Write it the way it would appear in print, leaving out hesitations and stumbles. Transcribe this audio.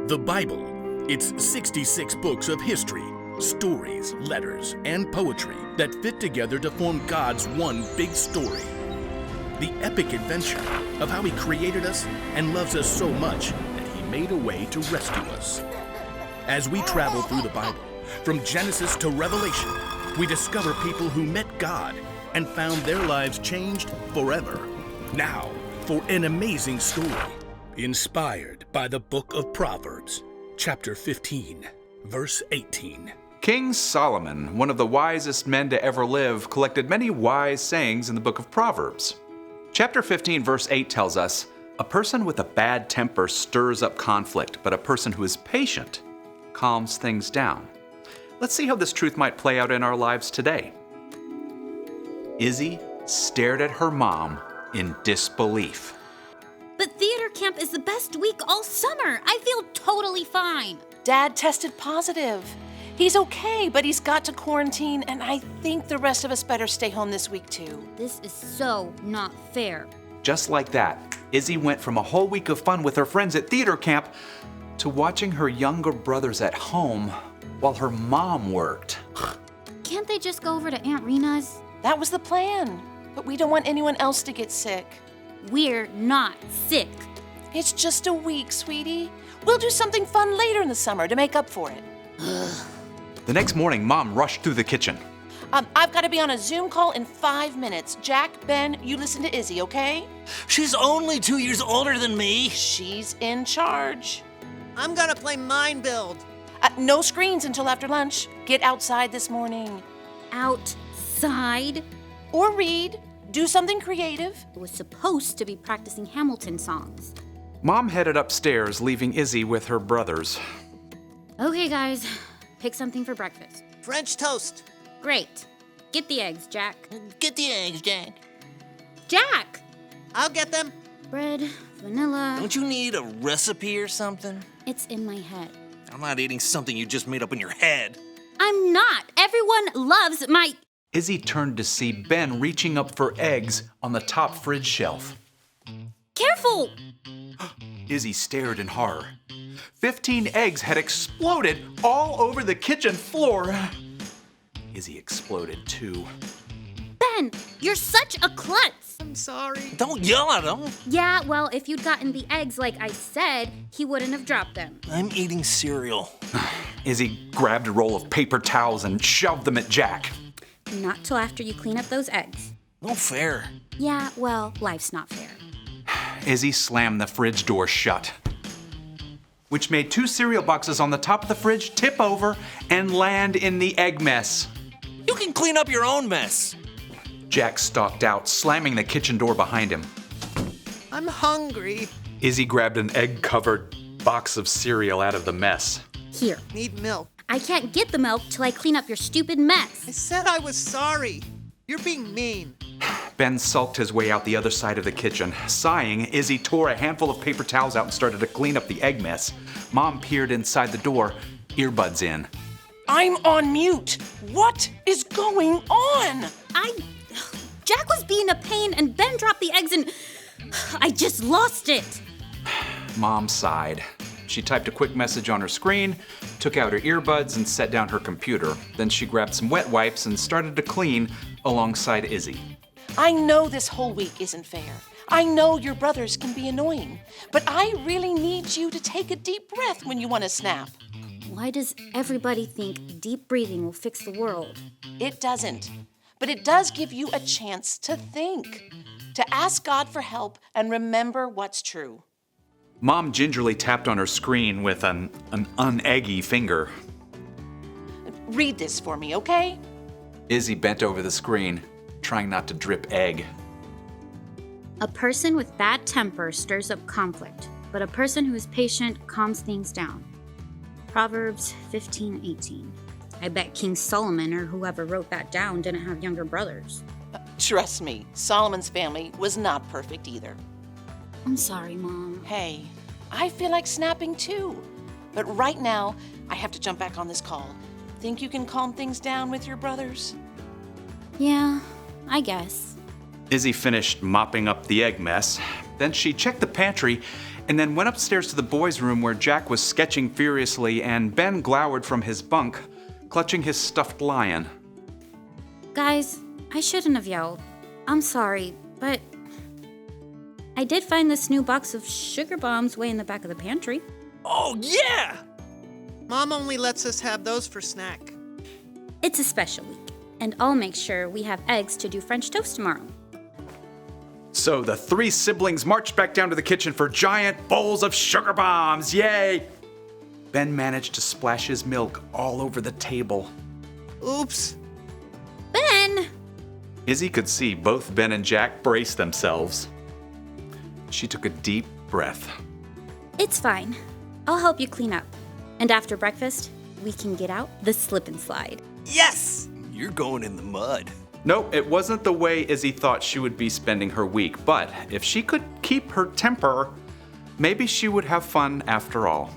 The Bible. It's 66 books of history, stories, letters, and poetry that fit together to form God's one big story. The epic adventure of how He created us and loves us so much that He made a way to rescue us. As we travel through the Bible, from Genesis to Revelation, we discover people who met God and found their lives changed forever. Now, for an amazing story, inspired by the book of Proverbs, chapter 15, verse 18. King Solomon, one of the wisest men to ever live, collected many wise sayings in the book of Proverbs. Chapter 15, verse 8 tells us, "A person with a bad temper stirs up conflict, but a person who is patient calms things down." Let's see how this truth might play out in our lives today. Izzy stared at her mom in disbelief. But theater camp is the best week all summer. I feel totally fine. Dad tested positive. He's okay, but he's got to quarantine, and I think the rest of us better stay home this week too. This is so not fair. Just like that, Izzy went from a whole week of fun with her friends at theater camp to watching her younger brothers at home while her mom worked. Can't they just go over to Aunt Rena's? That was the plan, but we don't want anyone else to get sick. We're not sick. It's just a week, sweetie. We'll do something fun later in the summer to make up for it. The next morning, Mom rushed through the kitchen. I've got to be on a Zoom call in 5 minutes. Jack, Ben, you listen to Izzy, okay? She's only 2 years older than me. She's in charge. I'm gonna play Mind Build. No screens until after lunch. Get outside this morning. Outside? Or read. Do something creative. I was supposed to be practicing Hamilton songs. Mom headed upstairs, leaving Izzy with her brothers. Okay, guys, pick something for breakfast. French toast. Great. Get the eggs, Jack. Get the eggs, Jack. Jack! I'll get them. Bread, vanilla. Don't you need a recipe or something? It's in my head. I'm not eating something you just made up in your head. I'm not. Everyone loves my... Izzy turned to see Ben reaching up for eggs on the top fridge shelf. Careful! Izzy stared in horror. 15 eggs had exploded all over the kitchen floor. Izzy exploded too. Ben, you're such a klutz. I'm sorry. Don't yell at him. Yeah, well, if you'd gotten the eggs like I said, he wouldn't have dropped them. I'm eating cereal. Izzy grabbed a roll of paper towels and shoved them at Jack. Not till after you clean up those eggs. No fair. Yeah, well, life's not fair. Izzy slammed the fridge door shut, which made 2 cereal boxes on the top of the fridge tip over and land in the egg mess. You can clean up your own mess. Jack stalked out, slamming the kitchen door behind him. I'm hungry. Izzy grabbed an egg-covered box of cereal out of the mess. Here. Need milk. I can't get the milk till I clean up your stupid mess. I said I was sorry. You're being mean. Ben sulked his way out the other side of the kitchen. Sighing, Izzy tore a handful of paper towels out and started to clean up the egg mess. Mom peered inside the door, earbuds in. I'm on mute. What is going on? Jack was being a pain and Ben dropped the eggs and I just lost it. Mom sighed. She typed a quick message on her screen, took out her earbuds, and set down her computer. Then she grabbed some wet wipes and started to clean alongside Izzy. I know this whole week isn't fair. I know your brothers can be annoying, but I really need you to take a deep breath when you want to snap. Why does everybody think deep breathing will fix the world? It doesn't, but it does give you a chance to think, to ask God for help and remember what's true. Mom gingerly tapped on her screen with an uneggy finger. Read this for me, okay? Izzy bent over the screen, trying not to drip egg. A person with bad temper stirs up conflict, but a person who is patient calms things down. Proverbs 15:18. I bet King Solomon or whoever wrote that down didn't have younger brothers. Trust me, Solomon's family was not perfect either. I'm sorry, Mom. Hey, I feel like snapping too. But right now, I have to jump back on this call. Think you can calm things down with your brothers? Yeah, I guess. Izzy finished mopping up the egg mess. Then she checked the pantry and then went upstairs to the boys' room where Jack was sketching furiously and Ben glowered from his bunk, clutching his stuffed lion. Guys, I shouldn't have yelled. I'm sorry, but I did find this new box of sugar bombs way in the back of the pantry. Oh, yeah! Mom only lets us have those for snack. It's a special week, and I'll make sure we have eggs to do French toast tomorrow. So the three siblings marched back down to the kitchen for giant bowls of sugar bombs. Yay! Ben managed to splash his milk all over the table. Oops. Ben! Izzy could see both Ben and Jack brace themselves. She took a deep breath. It's fine. I'll help you clean up. And after breakfast, we can get out the slip and slide. Yes! You're going in the mud. Nope, it wasn't the way Izzy thought she would be spending her week, but if she could keep her temper, maybe she would have fun after all.